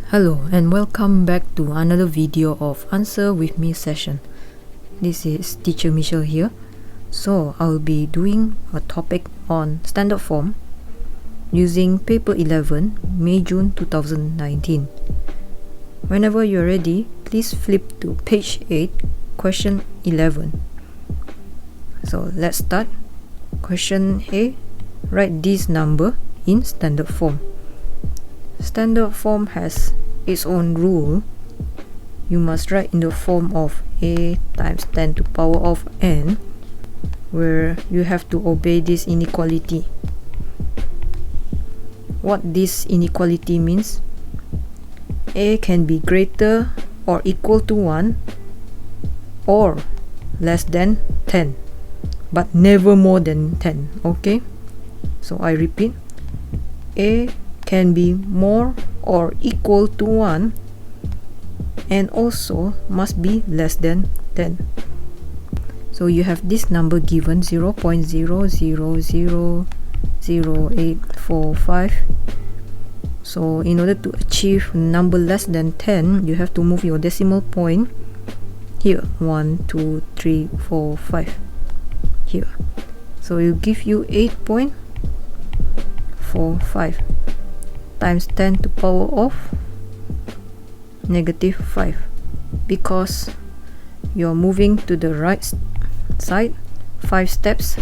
Hello and welcome back to another video of Answer With Me session. This is Teacher Michelle here. So I'll be doing a topic on standard form using paper 11, May-June 2019. Whenever you're ready, please flip to page 8, question 11. So let's start. Question A. Write this number in standard form. Standard form has its own rule. You must write in the form of a times 10 to the power of n, where you have to obey this inequality. What this inequality means: a can be greater or equal to 1 or less than 10, but never more than 10. Okay, so I repeat, a can be more or equal to 1 and also must be less than 10. So you have this number given 0.00000845. So in order to achieve number less than 10, you have to move your decimal point here, 1 2 3 4 5 here. So it will give you 8.45 times 10 to the power of -5, because you're moving to the right side 5 steps.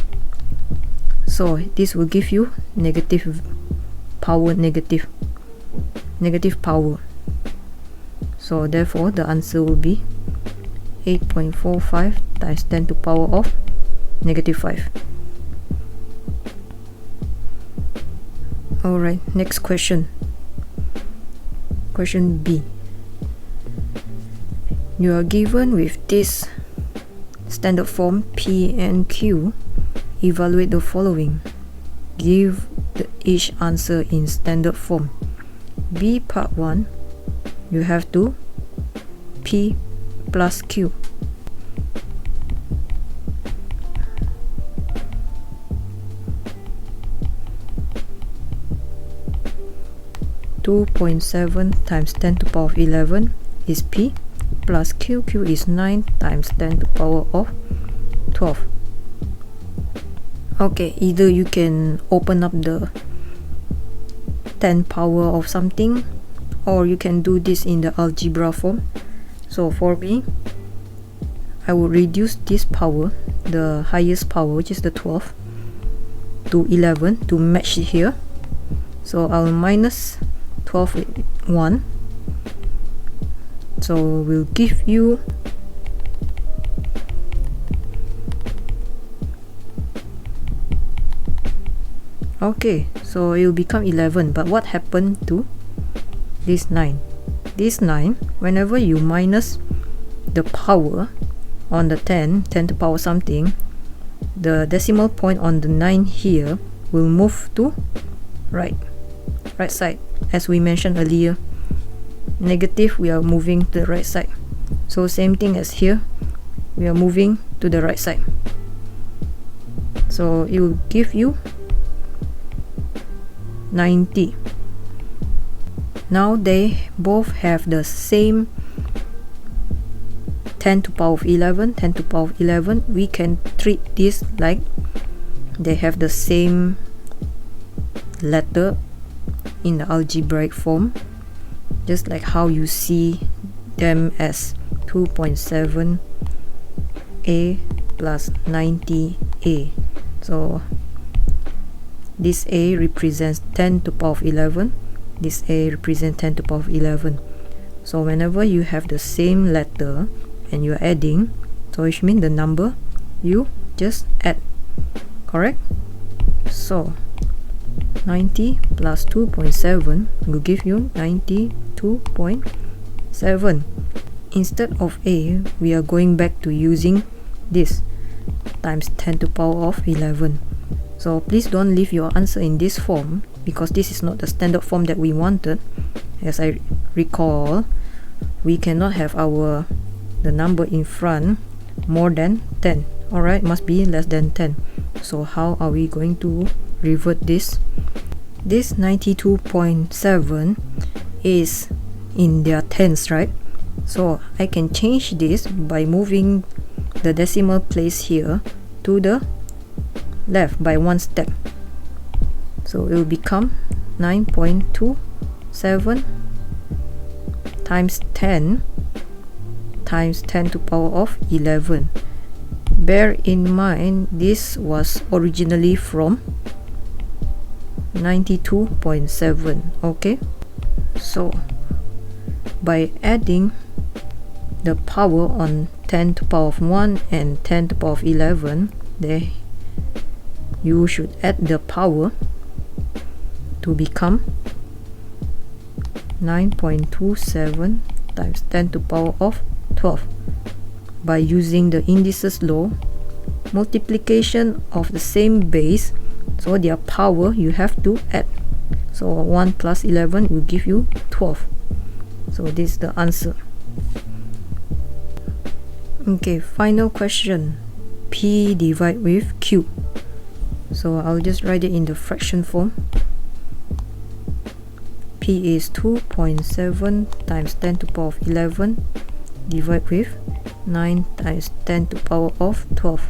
So this will give you negative power. So therefore the answer will be 8.45 times 10 to the power of -5. Alright, next question. Question B. You are given with this standard form P and Q. Evaluate the following. Give each answer in standard form. B part 1, you have to P plus Q. (2.7 times 10 to the power of 11 is P plus Q. Q is 9 times 10 to the power of 12. Okay, either you can open up the 10 power of something, or you can do this in the algebra form. So for me, I will reduce this power, the highest power, which is the 12, to 11 to match it here. So I'll minus 12 with 1, so we'll give you okay, so it will become 11. But what happened to this 9? This 9, whenever you minus the power on the 10 to the power something, the decimal point on the 9 here will move to right side. As we mentioned earlier, negative, we are moving to the right side. So same thing as here, we are moving to the right side. So it will give you 90. Now they both have the same 10 to the power of 11, 10 to the power of 11. We can treat this like they have the same letter in the algebraic form, just like how you see them as 2.7a plus 90a. So this a represents 10 to the power of 11, this a represents 10 to the power of 11. So whenever you have the same letter and you're adding, so which means the number you just add, correct? So 90 plus 2.7 will give you 92.7. Instead of a, we are going back to using this times 10 to the power of 11. So please don't leave your answer in this form, because this is not the standard form that we wanted. As I recall, we cannot have the number in front more than 10. Alright, must be less than 10. So how are we going to revert this? This 92.7 is in their tens, right? So I can change this by moving the decimal place here to the left by one step. So it will become 9.27 times 10 times 10 to power of 11. Bear in mind this was originally from 92.7. okay, so by adding the power on 10 to power of 1 and 10 to power of 11, there you should add the power to become 9.27 times 10 to power of 12. By using the indices law, multiplication of the same base, so their power you have to add. So 1 plus 11 will give you 12. So this is the answer. Okay, final question. P divide with Q. So I'll just write it in the fraction form. P is 2.7 times 10 to power of 11 divide with 9 times 10 to power of 12.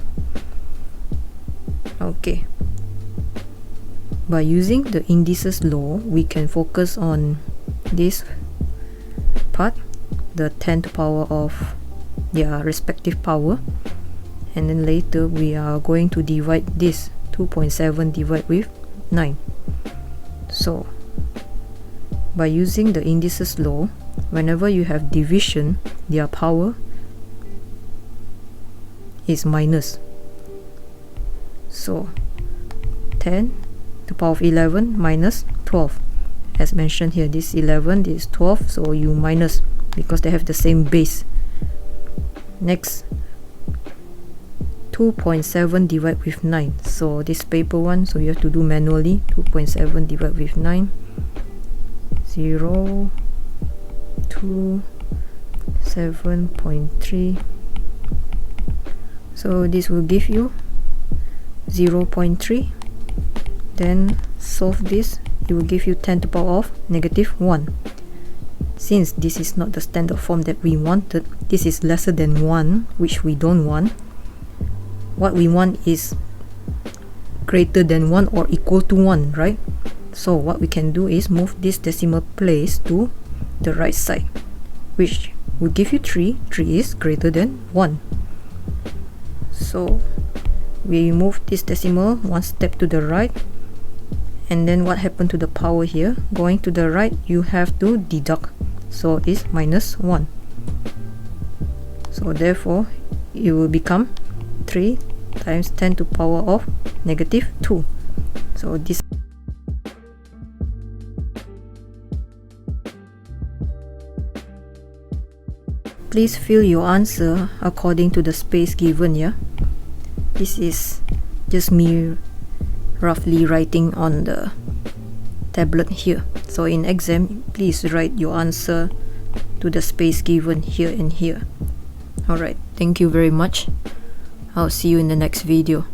Okay. By using the indices law, we can focus on this part, the 10 to power of their respective power, and then later we are going to divide this 2.7 divide with 9. So by using the indices law, whenever you have division, their power is minus. So 10 to power of 11 minus 12. As mentioned here, this 11, this is 12, so you minus because they have the same base. Next, 2.7 divide with 9. So this paper one, so you have to do manually. 2.7 divide with 9. 0, 2, 7.3. So this will give you 0.3. Then solve this, it will give you 10 to the power of negative 1. Since this is not the standard form that we wanted, this is lesser than 1, which we don't want. What we want is greater than 1 or equal to 1, right? So what we can do is move this decimal place to the right side, which will give you 3. 3 is greater than 1. So we move this decimal one step to the right, and then what happened to the power here? Going to the right, you have to deduct, so it's minus 1. So therefore it will become 3 times 10 to the power of negative 2. So this please fill your answer according to the space given here. This is just me roughly writing on the tablet here. So in exam, please write your answer to the space given here and here. Alright, thank you very much. I'll see you in the next video.